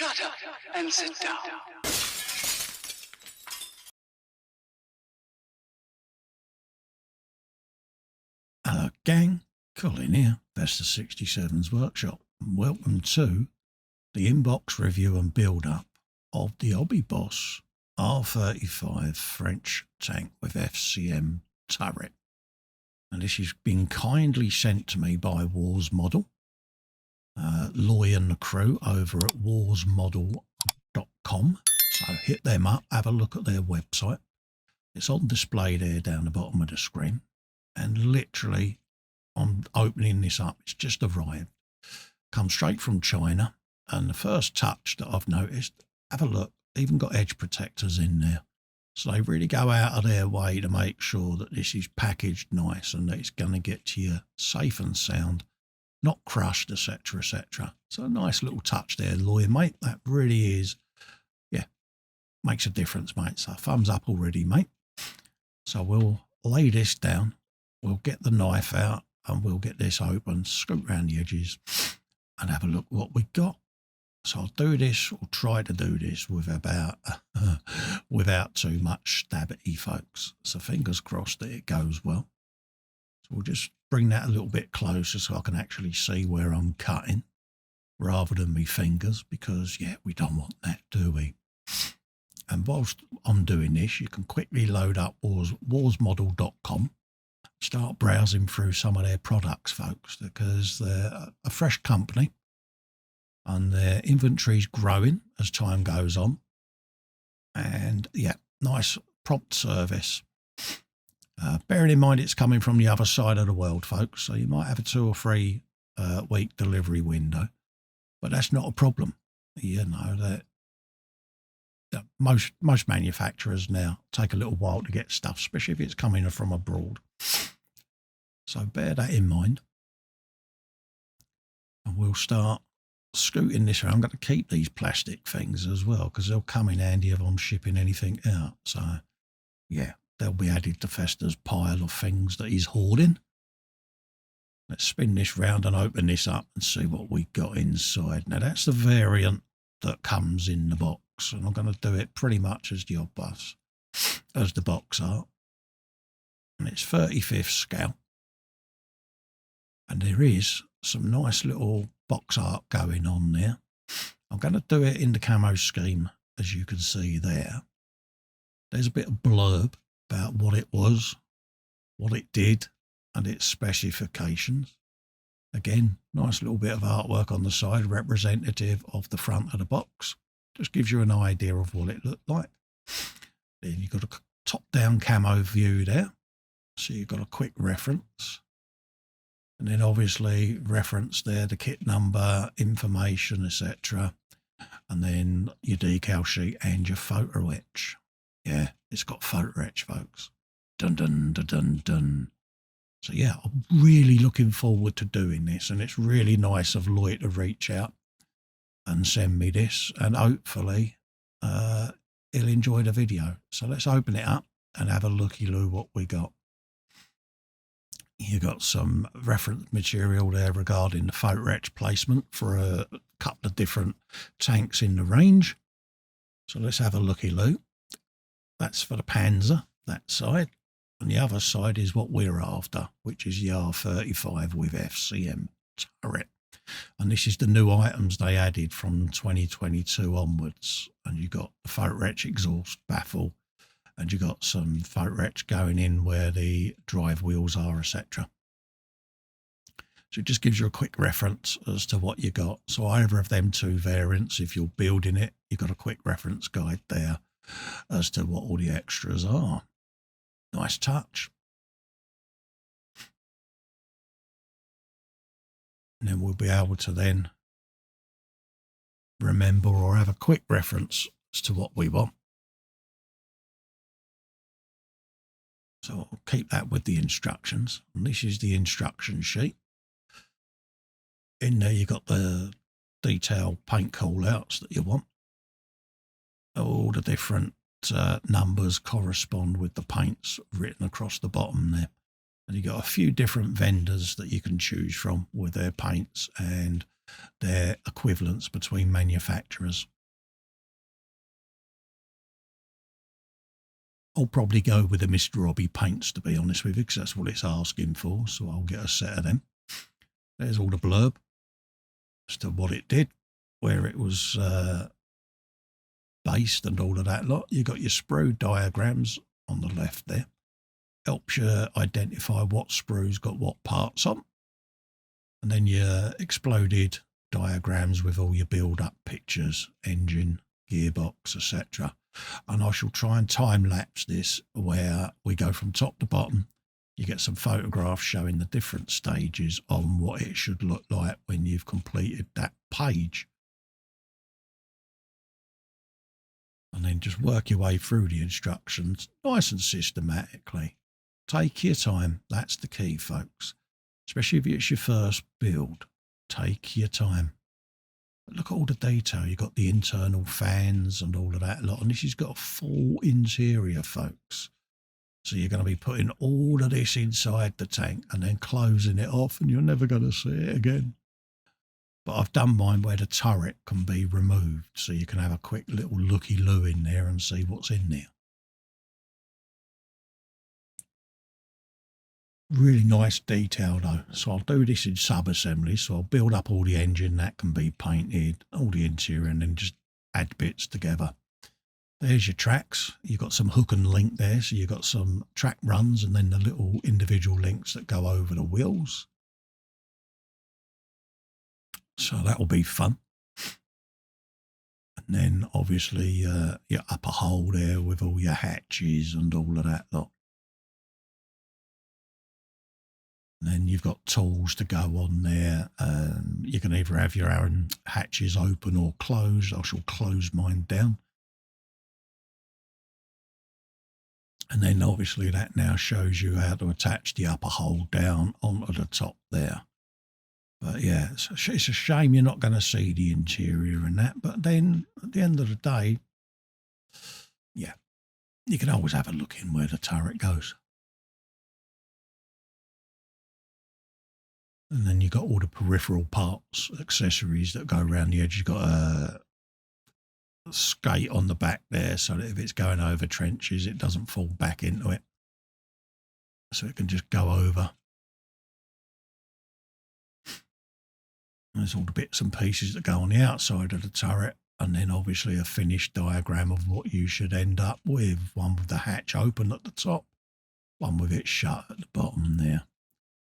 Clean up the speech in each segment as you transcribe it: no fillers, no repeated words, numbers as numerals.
Shut up and sit down. Hello gang, Colin here, Festa 67's workshop, and welcome to the inbox review and build-up of the hobbyboss R35 French tank with FCM turret. And this has been kindly sent to me by Wars Model, Loy and the crew over at warsmodel.com. So hit them up, have a look at their website. It's on display there down the bottom of the screen. And literally, I'm opening this up, it's just arrived. Comes straight from China. And the first touch that I've noticed, have a look, even got edge protectors in there. So they really go out of their way to make sure that this is packaged nice and that it's going to get to you safe and sound, not crushed, etc., etc. So a nice little touch there, Loy, mate. That really is, yeah, makes a difference, mate. So thumbs up already, mate. So we'll lay this down. We'll get the knife out and we'll get this open, scoop around the edges and have a look what we got. So I'll do this, or try to do this without too much stabby, folks. So fingers crossed that it goes well. So we'll just bring that a little bit closer so I can actually see where I'm cutting rather than me fingers, because yeah, we don't want that, do we? And whilst I'm doing this, you can quickly load up warsmodel.com. Start browsing through some of their products, folks, because they're a fresh company and their inventory's growing as time goes on. And yeah, nice prompt service. Bearing in mind it's coming from the other side of the world, folks, so you might have a 2 or 3 week delivery window, but that's not a problem. You know that most manufacturers now take a little while to get stuff, especially if it's coming from abroad. So bear that in mind. And we'll start scooting this around. I'm going to keep these plastic things as well because they'll come in handy if I'm shipping anything out. So yeah, they'll be added to Festa's pile of things that he's hoarding. Let's spin this round and open this up and see what we got inside. Now that's the variant that comes in the box, and I'm going to do it pretty much as the hobbyboss, as the box art. And it's 35th scale. And there is some nice little box art going on there. I'm going to do it in the camo scheme, as you can see there. There's a bit of blurb about what it was, what it did, and its specifications. Again, nice little bit of artwork on the side, representative of the front of the box. Just gives you an idea of what it looked like. Then you've got a top-down camo view there. So you've got a quick reference. And then obviously reference there, the kit number, information, etc. And then your decal sheet and your photo etch. Yeah, it's got photo etch, folks. Dun, dun, dun, dun, dun. So yeah, I'm really looking forward to doing this. And it's really nice of Loy to reach out and send me this. And hopefully he'll enjoy the video. So let's open it up and have a looky-loo what we got. You got some reference material there regarding the photo etch placement for a couple of different tanks in the range. So let's have a looky-loo. That's for the Panzer, that side. And the other side is what we're after, which is the R35 with FCM turret. And this is the new items they added from 2022 onwards. And you got the photo etch exhaust baffle, and you got some photo etch going in where the drive wheels are, etc. So it just gives you a quick reference as to what you got. So either of them 2 variants, if you're building it, you've got a quick reference guide there as to what all the extras are. Nice touch. And then we'll be able to then remember or have a quick reference as to what we want. So I'll keep that with the instructions. And this is the instruction sheet. In there you've got the detailed paint call-outs that you want. All the different numbers correspond with the paints written across the bottom there. And you've got a few different vendors that you can choose from with their paints, and their equivalents between manufacturers. I'll probably go with the Mr. Hobby Paints, to be honest with you, because that's what it's asking for, so I'll get a set of them. There's all the blurb as to what it did, where it was based and all of that lot. You got your sprue diagrams on the left there. Helps you identify what sprue's got what parts on. And then your exploded diagrams with all your build-up pictures, engine, gearbox, etc. And I shall try and time-lapse this where we go from top to bottom. You get some photographs showing the different stages on what it should look like when you've completed that page. And then just work your way through the instructions nice and systematically. Take your time. That's the key, folks. Especially if it's your first build. Take your time. But look at all the detail. You've got the internal fans and all of that lot. And this has got a full interior, folks. So you're going to be putting all of this inside the tank and then closing it off, and you're never going to see it again. But I've done mine where the turret can be removed, so you can have a quick little looky-loo in there and see what's in there. Really nice detail though. So I'll do this in sub-assembly. So I'll build up all the engine that can be painted, all the interior, and then just add bits together. There's your tracks. You've got some hook and link there. So you've got some track runs and then the little individual links that go over the wheels. So that'll be fun. And then obviously your upper hull there with all your hatches and all of that lot. And then you've got tools to go on there. You can either have your own hatches open or closed. I shall close mine down. And then obviously that now shows you how to attach the upper hull down onto the top there. But yeah, it's a shame you're not going to see the interior and that. But then at the end of the day, yeah, you can always have a look in where the turret goes. And then you've got all the peripheral parts, accessories that go around the edge. You've got a skate on the back there so that if it's going over trenches, it doesn't fall back into it. So it can just go over. There's all the bits and pieces that go on the outside of the turret. And then obviously a finished diagram of what you should end up with. One with the hatch open at the top, one with it shut at the bottom there.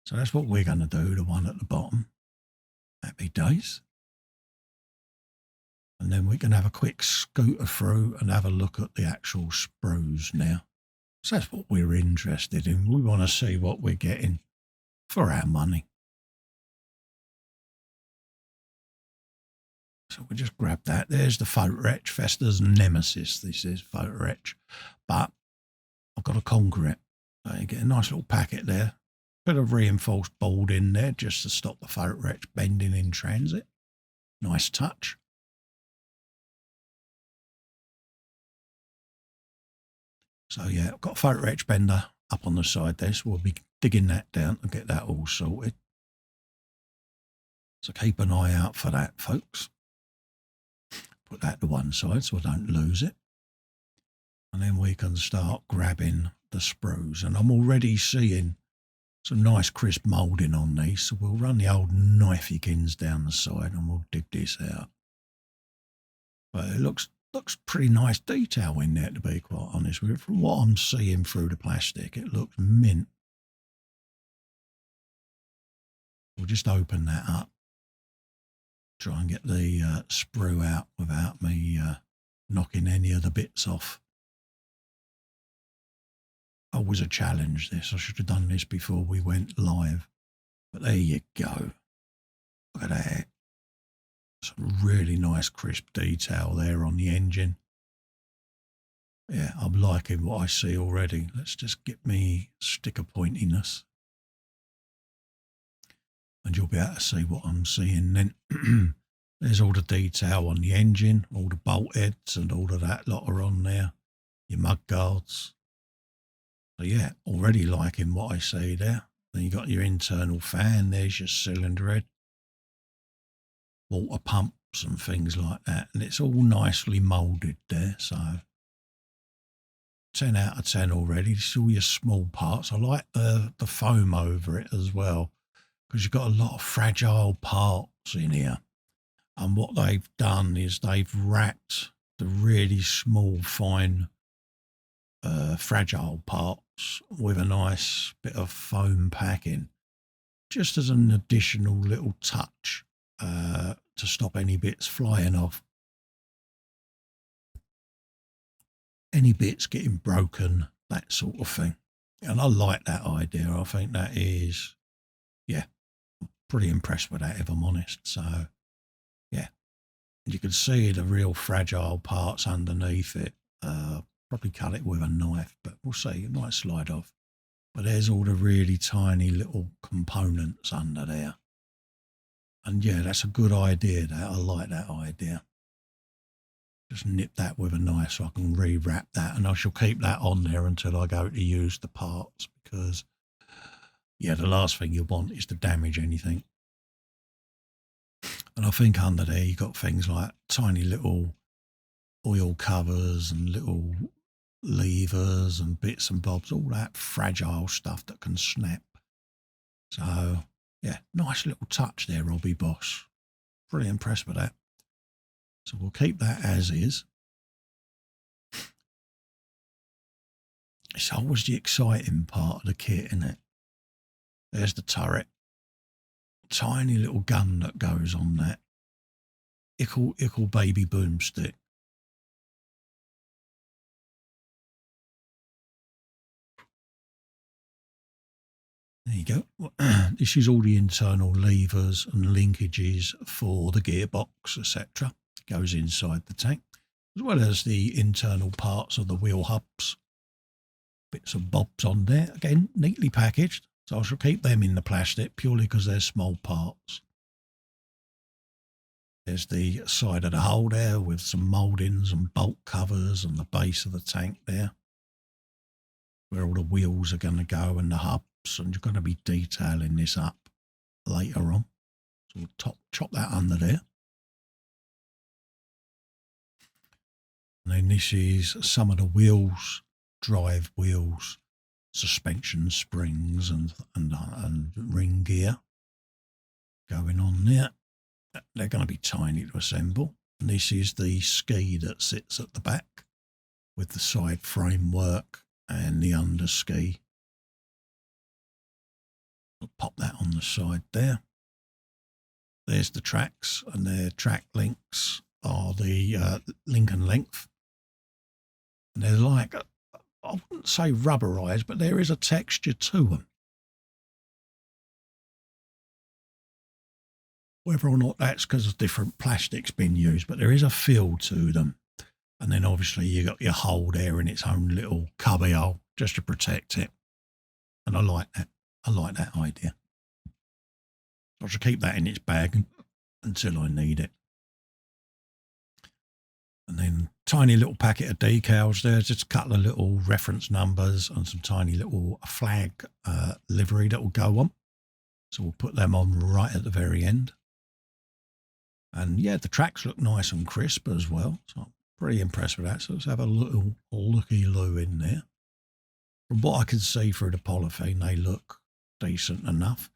So that's what we're going to do, the one at the bottom. Happy days. And then we can have a quick scooter through and have a look at the actual sprues now. So that's what we're interested in. We want to see what we're getting for our money. So we just grab that. There's the photo etch. Festa's nemesis, this is photo etch. But I've got to conquer it. So you get a nice little packet there. Bit of reinforced board in there just to stop the photo etch bending in transit. Nice touch. So yeah, I've got a photo etch bender up on the side there, so we'll be digging that down to get that all sorted. So keep an eye out for that, folks. Put that to one side so I don't lose it. And then we can start grabbing the sprues. And I'm already seeing some nice crisp moulding on these, so we'll run the old knifeykins down the side and we'll dig this out. But it looks pretty nice detail in there, to be quite honest with you. From what I'm seeing through the plastic, it looks mint. We'll just open that up. Try and get the sprue out without me knocking any of the bits off. Always a challenge this. I should have done this before we went live. But there you go. Look at that. Some really nice crisp detail there on the engine. Yeah, I'm liking what I see already. Let's just get me sticker pointiness. And you'll be able to see what I'm seeing then. There's all the detail on the engine, all the bolt heads and all of that lot are on there. Your mud guards. So yeah, already liking what I see there. Then you got your internal fan, there's your cylinder head. water pumps and things like that, and it's all nicely moulded there. So 10 out of 10 already. It's all your small parts. I like the foam over it as well, because you've got a lot of fragile parts in here. And what they've done is they've wrapped the really small, fine, fragile parts with a nice bit of foam packing, just as an additional little touch to stop any bits flying off, any bits getting broken, that sort of thing. And I like that idea. I think that is, yeah, I'm pretty impressed with that, if I'm honest. So, yeah, you can see the real fragile parts underneath it. Probably cut it with a knife, but we'll see. It might slide off. But there's all the really tiny little components under there. And yeah, that's a good idea. That I like that idea. Just nip that with a knife so I can rewrap that, and I shall keep that on there until I go to use the parts, because yeah, the last thing you want is to damage anything. And I think under there you got things like tiny little oil covers and little levers and bits and bobs, all that fragile stuff that can snap. So yeah, nice little touch there, hobbyboss. Pretty impressed with that. So we'll keep that as is. It's always the exciting part of the kit, isn't it? There's the turret. Tiny little gun that goes on that. Ickle baby boomstick. There you go. This is all the internal levers and linkages for the gearbox, etc. Goes inside the tank, as well as the internal parts of the wheel hubs. Bits and bobs on there. Again, neatly packaged. So I shall keep them in the plastic purely because they're small parts. There's the side of the hull there with some mouldings and bolt covers and the base of the tank there, where all the wheels are going to go and the hubs, and you're going to be detailing this up later on. So we'll chop that under there. And then this is some of the wheels, drive wheels, suspension springs and ring gear going on there. They're going to be tiny to assemble. And this is the ski that sits at the back with the side framework and the under ski. We'll pop that on the side there. There's the tracks, and their track links are the link and length. And they're like, I wouldn't say rubberized, but there is a texture to them. Whether or not that's because of different plastics being used, but there is a feel to them. And then obviously you got your hole there in its own little cubby hole just to protect it. And I like that. I like that idea. I should keep that in its bag until I need it. And then tiny little packet of decals there, just a couple of little reference numbers and some tiny little flag livery that will go on. So we'll put them on right at the very end. And yeah, the tracks look nice and crisp as well. So I'm pretty impressed with that. So let's have a little looky-loo in there. From what I can see through the polythene, they look decent enough.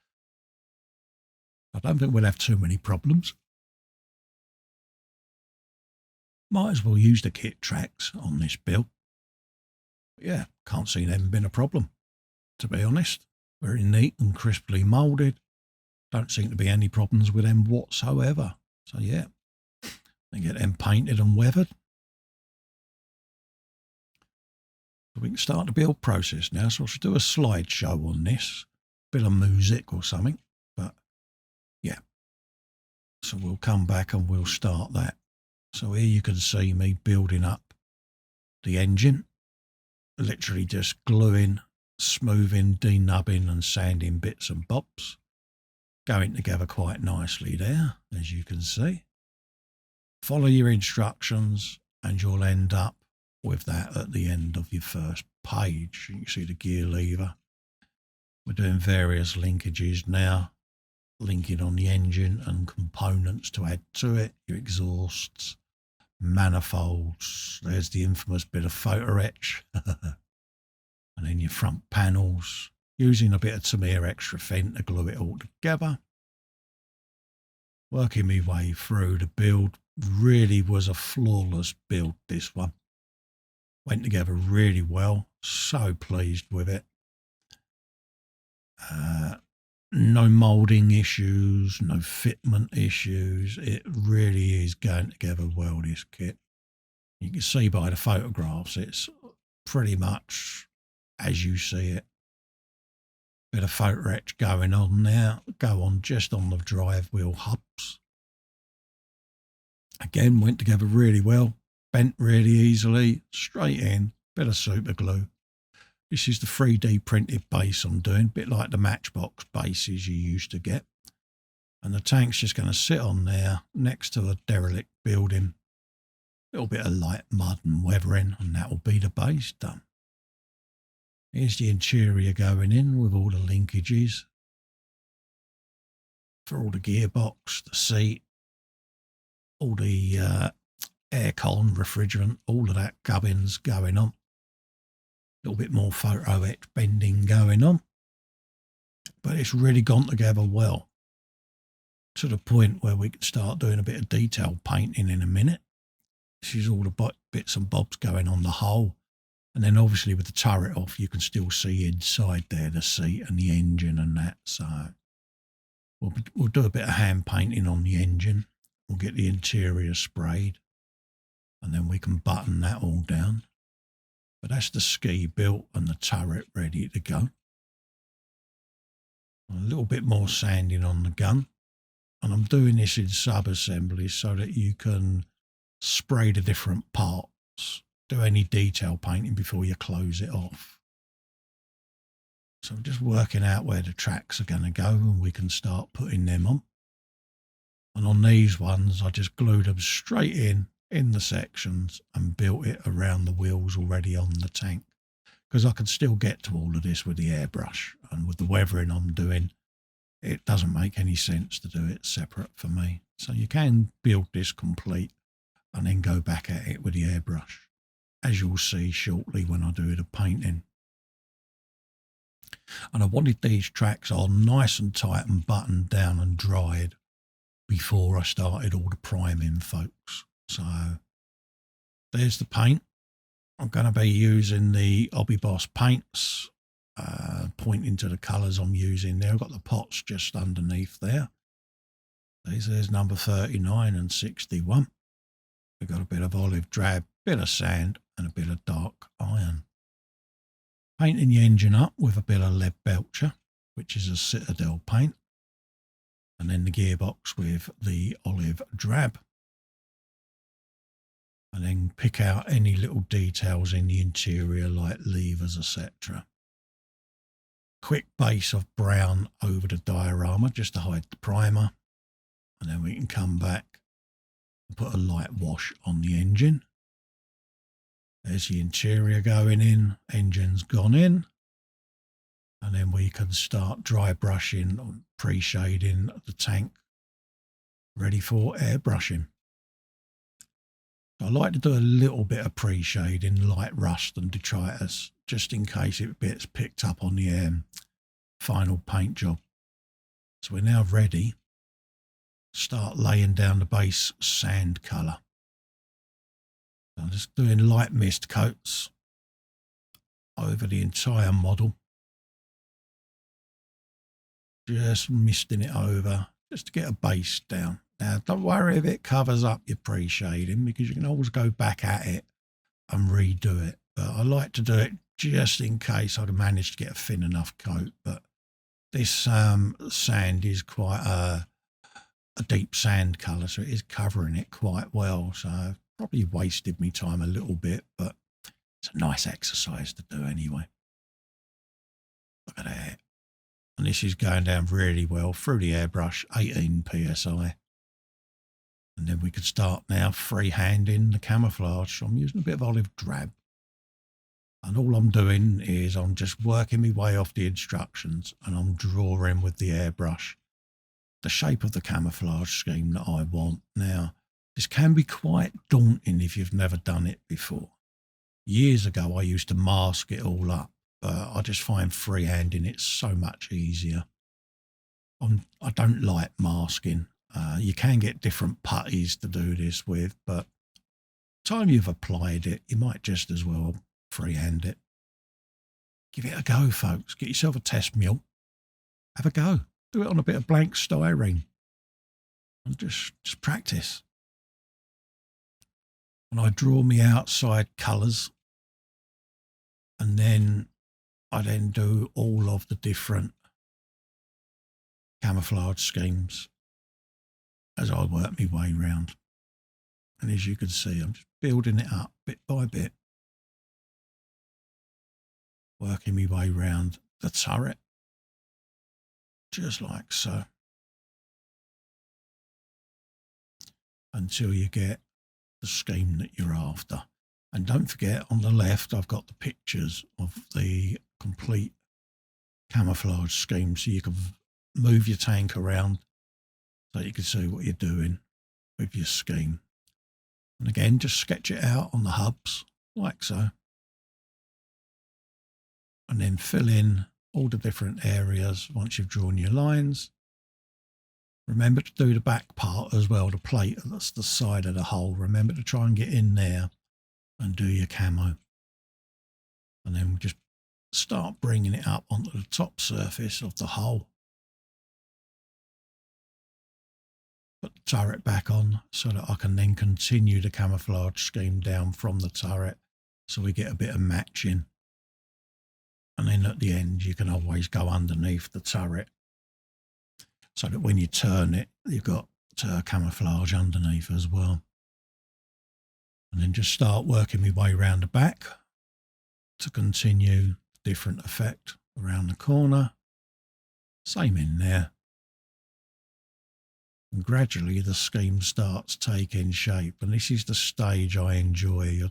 I don't think we'll have too many problems. Might as well use the kit tracks on this build. But yeah, can't see them being a problem, to be honest. Very neat and crisply moulded. Don't seem to be any problems with them whatsoever. So yeah, they get them painted and weathered. So we can start the build process now. So I should do a slideshow on this. Bit of music or something. But yeah. So we'll come back and we'll start that. So here you can see me building up the engine. Literally just gluing, smoothing, denubbing and sanding bits and bobs. Going together quite nicely there, as you can see. Follow your instructions and you'll end up with that at the end of your first page. You can see the gear lever. We're doing various linkages now. linking on the engine and components to add to it, your exhausts, manifolds. There's the infamous bit of photo etch. And then your front panels, using a bit of Tamiya extra fin to glue it all together. Working my way through the build. Really was a flawless build, this one. Went together really well. So pleased with it. No moulding issues, no fitment issues. It really is going together well, this kit. You can see by the photographs, it's pretty much as you see it. Bit of photo etch going on now. Go on just on the drive wheel hubs. Again, went together really well. Bent really easily. Straight in. Bit of super glue. This is the 3D printed base I'm doing. Bit like the Matchbox bases you used to get. And the tank's just going to sit on there next to a derelict building. A little bit of light mud and weathering, and that will be the base done. Here's the interior going in with all the linkages for all the gearbox, the seat, all the aircon, refrigerant, all of that gubbins going on. A little bit more photo etch bending going on. But it's really gone together well, to the point where we can start doing a bit of detail painting in a minute. This is all the bits and bobs going on the hull. And then obviously with the turret off, you can still see inside there the seat and the engine and that. So we'll do a bit of hand painting on the engine. We'll get the interior sprayed. And then we can button that all down. But that's the ski built and the turret ready to go. A little bit more sanding on the gun. And I'm doing this in sub-assemblies so that you can spray the different parts. Do any detail painting before you close it off. So I'm just working out where the tracks are going to go and we can start putting them on. And on these ones, I just glued them straight in the sections and built it around the wheels already on the tank. Because I can still get to all of this with the airbrush, and with the weathering I'm doing, it doesn't make any sense to do it separate for me. So you can build this complete and then go back at it with the airbrush, as you'll see shortly when I do the painting. And I wanted these tracks on nice and tight and buttoned down and dried before I started all the priming, folks. So there's the paint. I'm going to be using the hobbyboss paints, pointing to the colours I'm using there. I've got the pots just underneath there. There's number 39 and 61. We've got a bit of olive drab, bit of sand and a bit of dark iron. Painting the engine up with a bit of lead belcher, which is a Citadel paint. And then the gearbox with the olive drab. And then pick out any little details in the interior like levers, etc. Quick base of brown over the diorama just to hide the primer. And then we can come back and put a light wash on the engine. There's the interior going in, engine's gone in. And then we can start dry brushing, pre-shading the tank, ready for airbrushing. I like to do a little bit of pre-shading, light rust and detritus, just in case it gets picked up on the final paint job. So we're now ready to start laying down the base sand colour. I'm just doing light mist coats over the entire model. Just misting it over, just to get a base down. Now, don't worry if it covers up your pre-shading, because you can always go back at it and redo it. But I like to do it just in case I'd have managed to get a thin enough coat. But this sand is quite a deep sand colour, so it is covering it quite well. So I've probably wasted me time a little bit, but it's a nice exercise to do anyway. Look at that. And this is going down really well through the airbrush, 18 psi. And then we can start now freehanding the camouflage. So I'm using a bit of olive drab. And all I'm doing is I'm just working my way off the instructions and I'm drawing with the airbrush the shape of the camouflage scheme that I want. Now, this can be quite daunting if you've never done it before. Years ago, I used to mask it all up, but I just find freehanding it so much easier. I don't like masking. You can get different putties to do this with, but time you've applied it, you might just as well freehand it. Give it a go, folks. Get yourself a test mule. Have a go. Do it on a bit of blank styrene and just practice. And I draw me outside colours, and then I then do all of the different camouflage schemes as I work my way round. And as you can see, I'm just building it up bit by bit, working my way round the turret, just like so, until you get the scheme that you're after. And don't forget, on the left, I've got the pictures of the complete camouflage scheme, so you can move your tank around so you can see what you're doing with your scheme. And again, just sketch it out on the hubs like so, and then fill in all the different areas once you've drawn your lines. Remember to do the back part as well, the plate that's the side of the hull. Remember to try and get in there and do your camo. And then just start bringing it up onto the top surface of the hull. Put the turret back on so that I can then continue the camouflage scheme down from the turret, so we get a bit of matching. And then at the end, you can always go underneath the turret, so that when you turn it, you've got camouflage underneath as well. And then just start working my way around the back to continue different effect around the corner. Same in there. And gradually the scheme starts taking shape. And this is the stage I enjoy.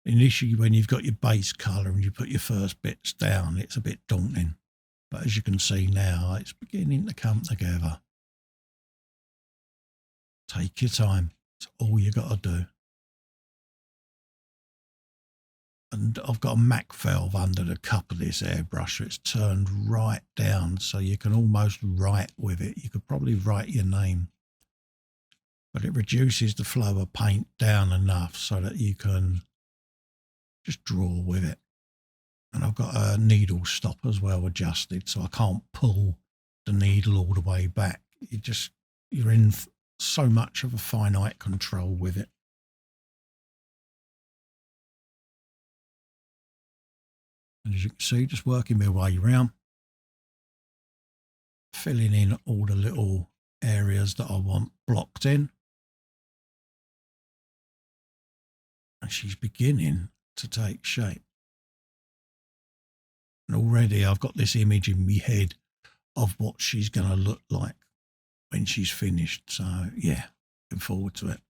Initially, when you've got your base colour and you put your first bits down, it's a bit daunting. But as you can see now, it's beginning to come together. Take your time. It's all you got to do. And I've got a Mac valve under the cup of this airbrush, so it's turned right down, so you can almost write with it. You could probably write your name. But it reduces the flow of paint down enough so that you can just draw with it. And I've got a needle stop as well adjusted, so I can't pull the needle all the way back. You're in so much of a finite control with it. And as you can see, just working my way around, filling in all the little areas that I want blocked in. And she's beginning to take shape. And already I've got this image in my head of what she's going to look like when she's finished. So yeah, looking forward to it.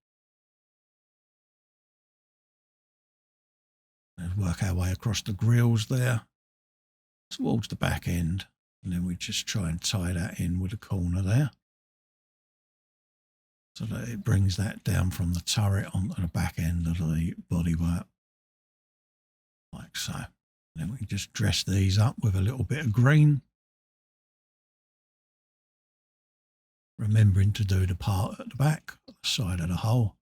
Let's work our way across the grills there towards the back end. And then we just try and tie that in with a corner there, so that it brings that down from the turret onto the back end of the bodywork. Like so. Then we can just dress these up with a little bit of green. Remembering to do the part at the back, the side of the hull.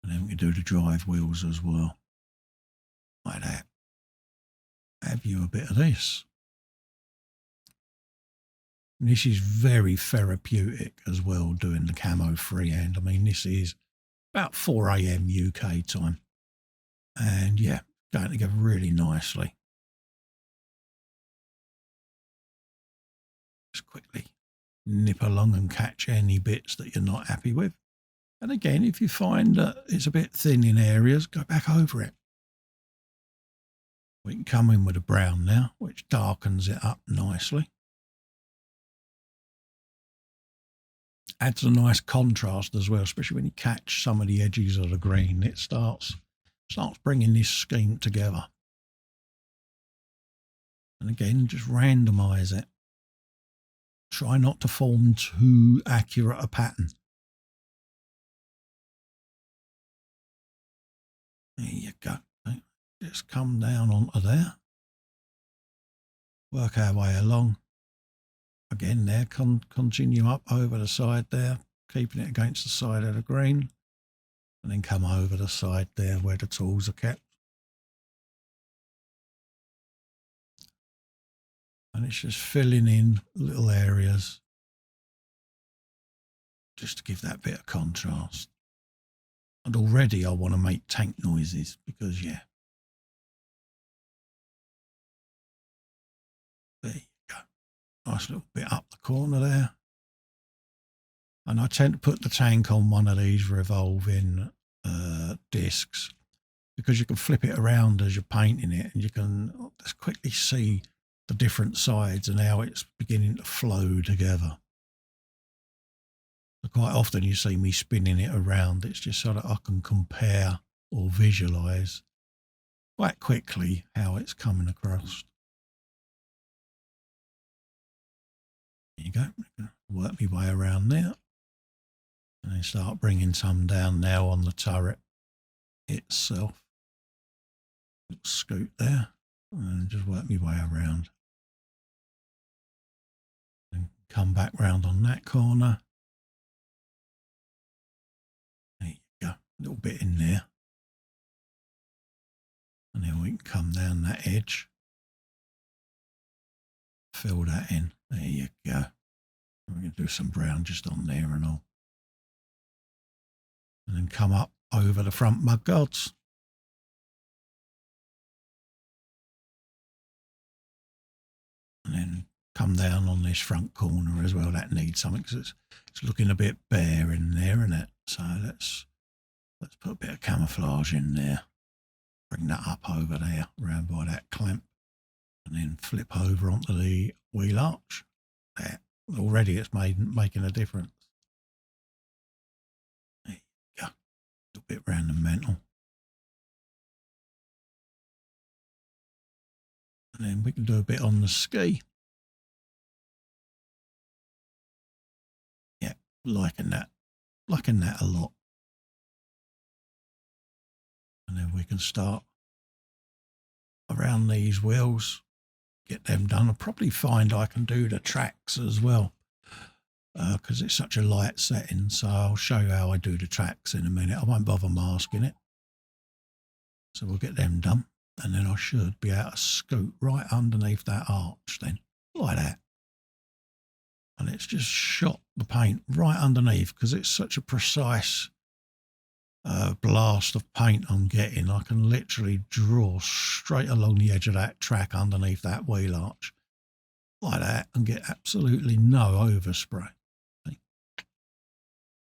And then we can do the drive wheels as well. Like that. Have you a bit of this. And this is very therapeutic as well, doing the camo freehand. I mean, this is about 4 AM UK time. And yeah, going together really nicely. Just quickly nip along and catch any bits that you're not happy with. And again, if you find that it's a bit thin in areas, go back over it. We can come in with a brown now, which darkens it up nicely. Adds a nice contrast as well, especially when you catch some of the edges of the green. It starts bringing this scheme together. And again, just randomize it. try not to form too accurate a pattern. There you go. Just come down onto there. Work our way along. Again there, continue up over the side there, keeping it against the side of the green. And then come over the side there where the tools are kept. And it's just filling in little areas just to give that bit of contrast. And already I want to make tank noises because, yeah. There you go. Nice little bit up the corner there. And I tend to put the tank on one of these revolving discs because you can flip it around as you're painting it and you can just quickly see the different sides and how it's beginning to flow together. So quite often you see me spinning it around. It's just so that I can compare or visualize quite quickly how it's coming across. There you go. Work my way around there. And then start bringing some down now on the turret itself. Scoot there and just work my way around. And come back round on that corner. There you go. A little bit in there. And then we can come down that edge. Fill that in. There you go. We're going to do some brown just on there and all. And then come up over the front mud guards. And then come down on this front corner as well. That needs something because it's looking a bit bare in there, isn't it? So let's put a bit of camouflage in there. Bring that up over there, around by that clamp. And then flip over onto the wheel arch. There. Already it's making a difference. There you go. A little bit round the mantle. And then we can do a bit on the ski. Yeah, liking that a lot. And then we can start around these wheels, get them done. I'll probably find I can do the tracks as well because it's such a light setting. So I'll show you how I do the tracks in a minute. I won't bother masking it. So we'll get them done. And then I should be able to scoot right underneath that arch then, like that. And it's just shot the paint right underneath because it's such a precise blast of paint I'm getting. I can literally draw straight along the edge of that track underneath that wheel arch, like that, and get absolutely no overspray. See?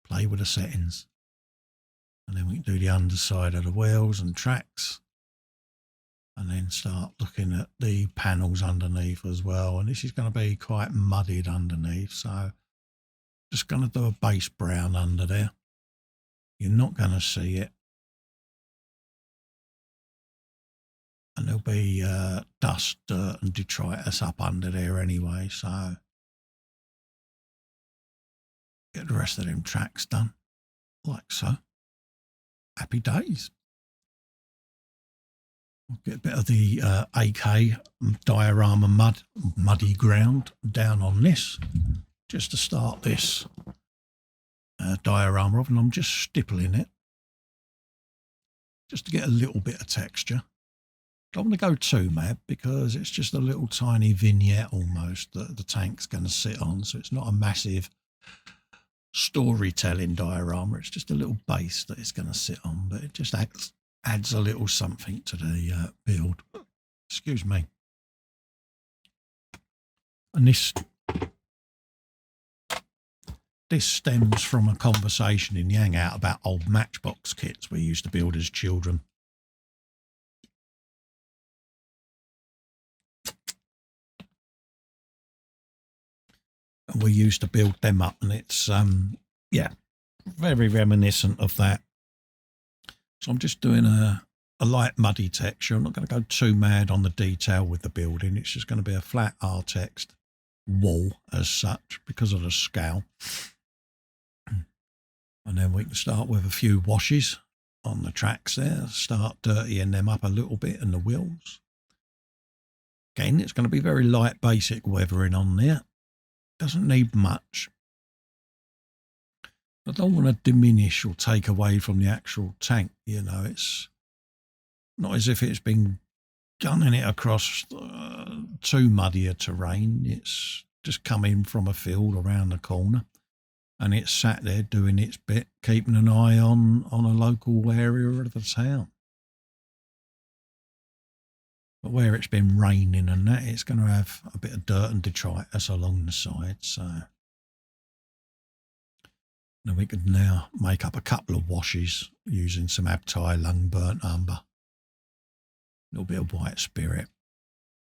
Play with the settings. And then we can do the underside of the wheels and tracks. And then start looking at the panels underneath as well. And this is going to be quite muddied underneath. So just going to do a base brown under there. You're not going to see it. And there'll be dust, dirt and detritus up under there anyway. So get the rest of them tracks done like so. Happy days. We'll get a bit of the AK diorama muddy ground down on this, just to start this diorama off, and I'm just stippling it, just to get a little bit of texture. Don't want to go too mad because it's just a little tiny vignette almost that the tank's going to sit on, so it's not a massive storytelling diorama, it's just a little base that it's going to sit on, but it just adds a little something to the build. Excuse me. And this stems from a conversation in the hangout about old matchbox kits we used to build as children. And we used to build them up, and it's yeah, very reminiscent of that. So I'm just doing a light muddy texture. I'm not going to go too mad on the detail with the building. It's just going to be a flat R text wall as such because of the scale. And then we can start with a few washes on the tracks there, start dirtying them up a little bit and the wheels. Again, it's going to be very light basic weathering on there. Doesn't need much. I don't want to diminish or take away from the actual tank, you know, it's not as if it's been gunning it across too muddy a terrain. It's just coming from a field around the corner and it's sat there doing its bit, keeping an eye on a local area of the town. But where it's been raining and that, it's going to have a bit of dirt and detritus along the sides, so... Now we could now make up a couple of washes using some Abtai lung burnt umber, a little bit of white spirit,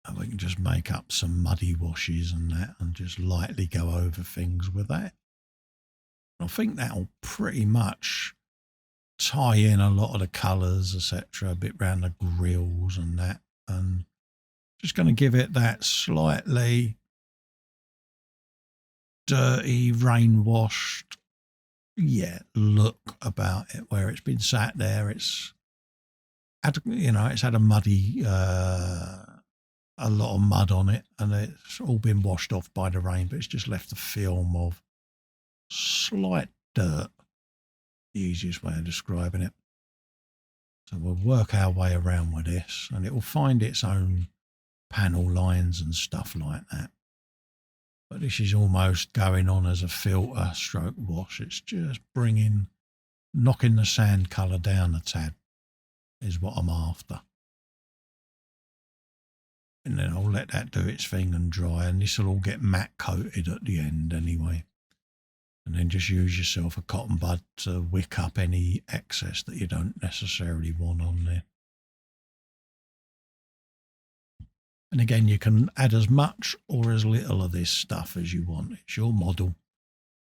and we can just make up some muddy washes and that and just lightly go over things with that. I think that'll pretty much tie in a lot of the colours, etc., a bit round the grills and that, and just going to give it that slightly dirty, rain-washed, look about it, where it's been sat there. It's had, you know, it's had a muddy, a lot of mud on it, and it's all been washed off by the rain, but it's just left a film of slight dirt, the easiest way of describing it. So we'll work our way around with this, and it will find its own panel lines and stuff like that. But this is almost going on as a filter stroke wash. It's just knocking the sand colour down a tad is what I'm after. And then I'll let that do its thing and dry, and this will all get matte coated at the end anyway. And then just use yourself a cotton bud to wick up any excess that you don't necessarily want on there. And again, you can add as much or as little of this stuff as you want. It's your model.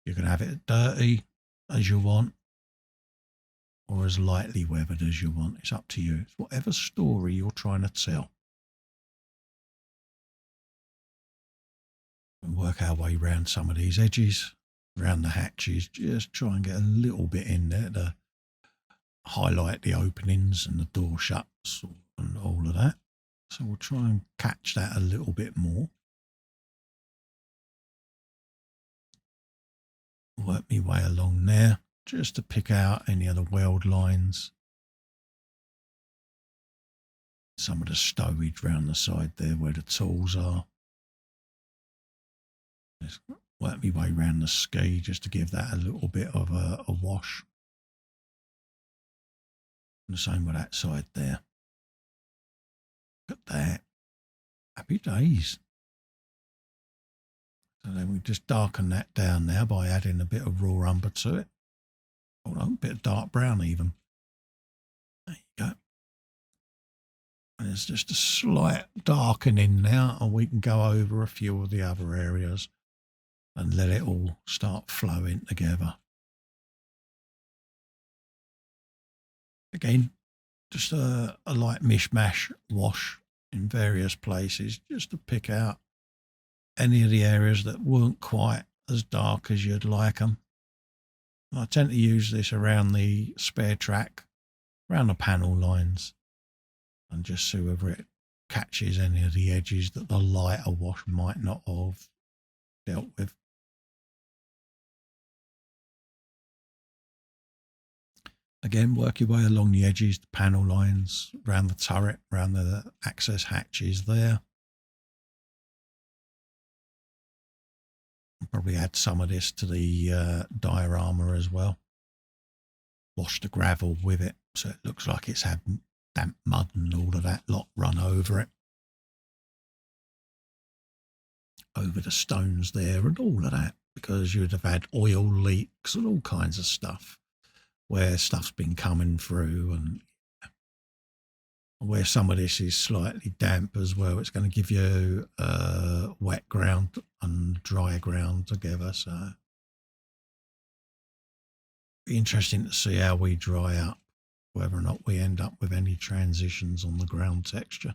You can have it dirty as you want or as lightly weathered as you want. It's up to you. It's whatever story you're trying to tell. And work our way around some of these edges, around the hatches. Just try and get a little bit in there to highlight the openings and the door shuts and all of that. So we'll try and catch that a little bit more. Work my way along there just to pick out any of the weld lines. Some of the stowage round the side there where the tools are. Just work my way around the ski just to give that a little bit of a wash. And the same with that side there. Look at that. Happy days. So then we just darken that down now by adding a bit of raw umber to it. Oh no, a bit of dark brown even. There you go. And there's just a slight darkening now, and we can go over a few of the other areas and let it all start flowing together. Again, just a light mishmash wash in various places just to pick out any of the areas that weren't quite as dark as you'd like them. And I tend to use this around the spare track, around the panel lines, and just see whether it catches any of the edges that the lighter wash might not have dealt with. Again, work your way along the edges, the panel lines, around the turret, around the access hatches there. I'll probably add some of this to the diorama as well. Wash the gravel with it so it looks like it's had damp mud and all of that lot run over it. Over the stones there and all of that, because you'd have had oil leaks and all kinds of stuff where stuff's been coming through, and where some of this is slightly damp as well. It's going to give you wet ground and dry ground together. So be interesting to see how we dry up, whether or not we end up with any transitions on the ground texture.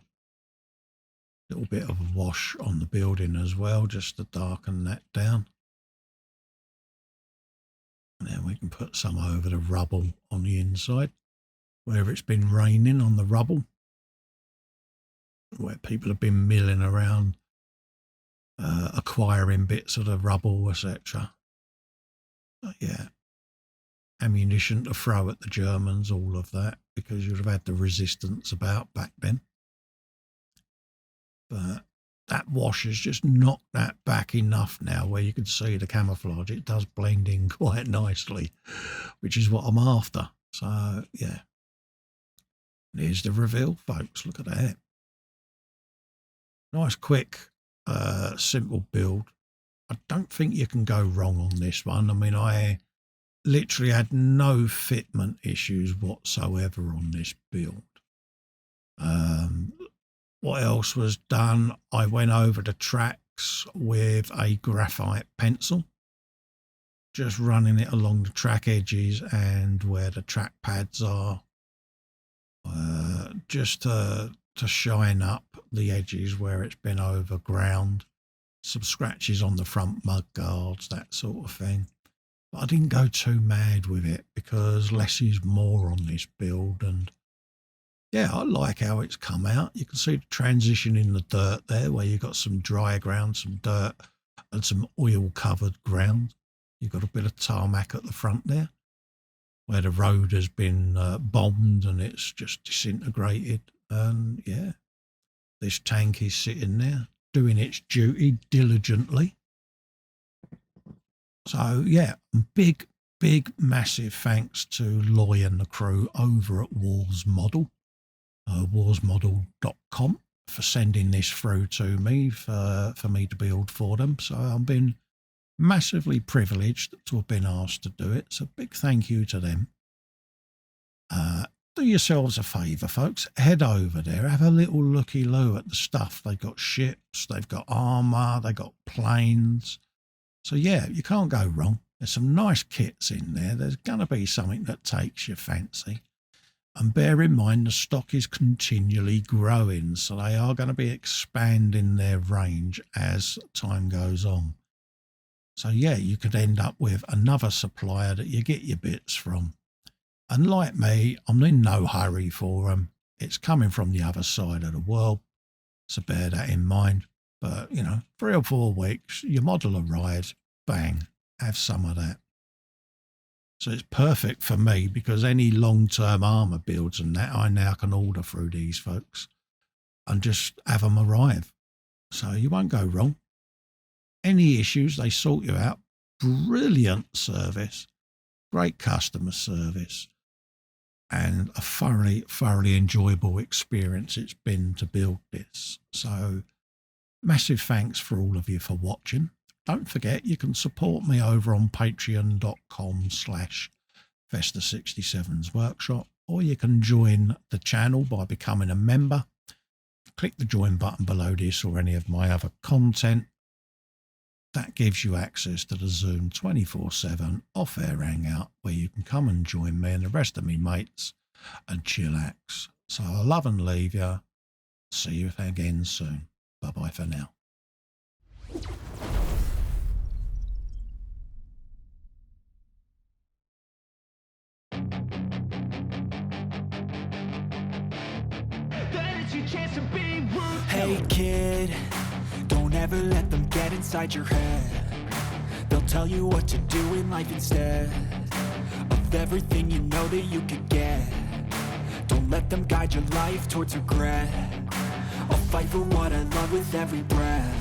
Little bit of a wash on the building as well, just to darken that down. And then we can put some over the rubble on the inside, where it's been raining on the rubble, where people have been milling around, acquiring bits of the rubble, etc. Yeah, ammunition to throw at the Germans, all of that, because you'd have had the resistance about back then. But that wash has just knocked that back enough now where you can see the camouflage. It does blend in quite nicely, which is what I'm after. So, yeah. Here's the reveal, folks. Look at that. Nice, quick, simple build. I don't think you can go wrong on this one. I mean, I literally had no fitment issues whatsoever on this build. What else was done? I went over the tracks with a graphite pencil, just running it along the track edges and where the track pads are, just to shine up the edges where it's been over ground, some scratches on the front mud guards, that sort of thing. But I didn't go too mad with it because less is more on this build, and yeah, I like how it's come out. You can see the transition in the dirt there, where you've got some dry ground, some dirt, and some oil-covered ground. You've got a bit of tarmac at the front there, where the road has been bombed and it's just disintegrated. And yeah, this tank is sitting there doing its duty diligently. So yeah, big, massive thanks to Loy and the crew over at Wars Model. warsmodel.com for sending this through to me for me to build for them. So I've been massively privileged to have been asked to do it. So big thank you to them. Do yourselves a favour, folks. Head over there, have a little looky-loo at the stuff. They've got ships, they've got armour, they've got planes. So yeah, you can't go wrong. There's some nice kits in there. There's going to be something that takes your fancy. And bear in mind, the stock is continually growing, so they are going to be expanding their range as time goes on. So yeah, you could end up with another supplier that you get your bits from. And like me, I'm in no hurry for them. It's coming from the other side of the world, so bear that in mind. But, you know, 3 or 4 weeks, your model arrives, bang, have some of that. So it's perfect for me because any long-term armour builds and that I now can order through these folks and just have them arrive. So you won't go wrong. Any issues, they sort you out. Brilliant service, great customer service, and a thoroughly enjoyable experience it's been to build this. So massive thanks for all of you for watching. Don't forget, you can support me over on patreon.com/Festa67's workshop, or you can join the channel by becoming a member. Click the join button below this or any of my other content. That gives you access to the Zoom 24/7 off-air hangout where you can come and join me and the rest of me mates and chillax. So I love and leave you. See you again soon. Bye-bye for now. Hey kid, don't ever let them get inside your head. They'll tell you what to do in life instead of everything you know that you could get. Don't let them guide your life towards regret. I'll fight for what I love with every breath.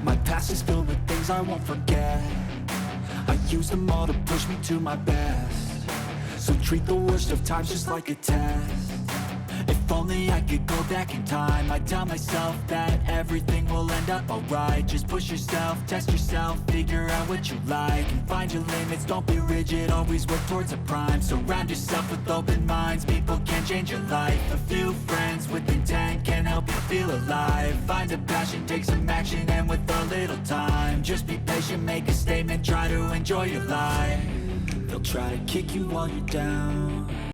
My past is filled with things I won't forget. I use them all to push me to my best. So treat the worst of times just like a test. If only I could go back in time, I'd tell myself that everything will end up alright. Just push yourself, test yourself, figure out what you like, and find your limits, don't be rigid, always work towards a prime. Surround yourself with open minds, people can change your life. A few friends with intent can help you feel alive. Find a passion, take some action, and with a little time, just be patient, make a statement, try to enjoy your life. They'll try to kick you while you're down.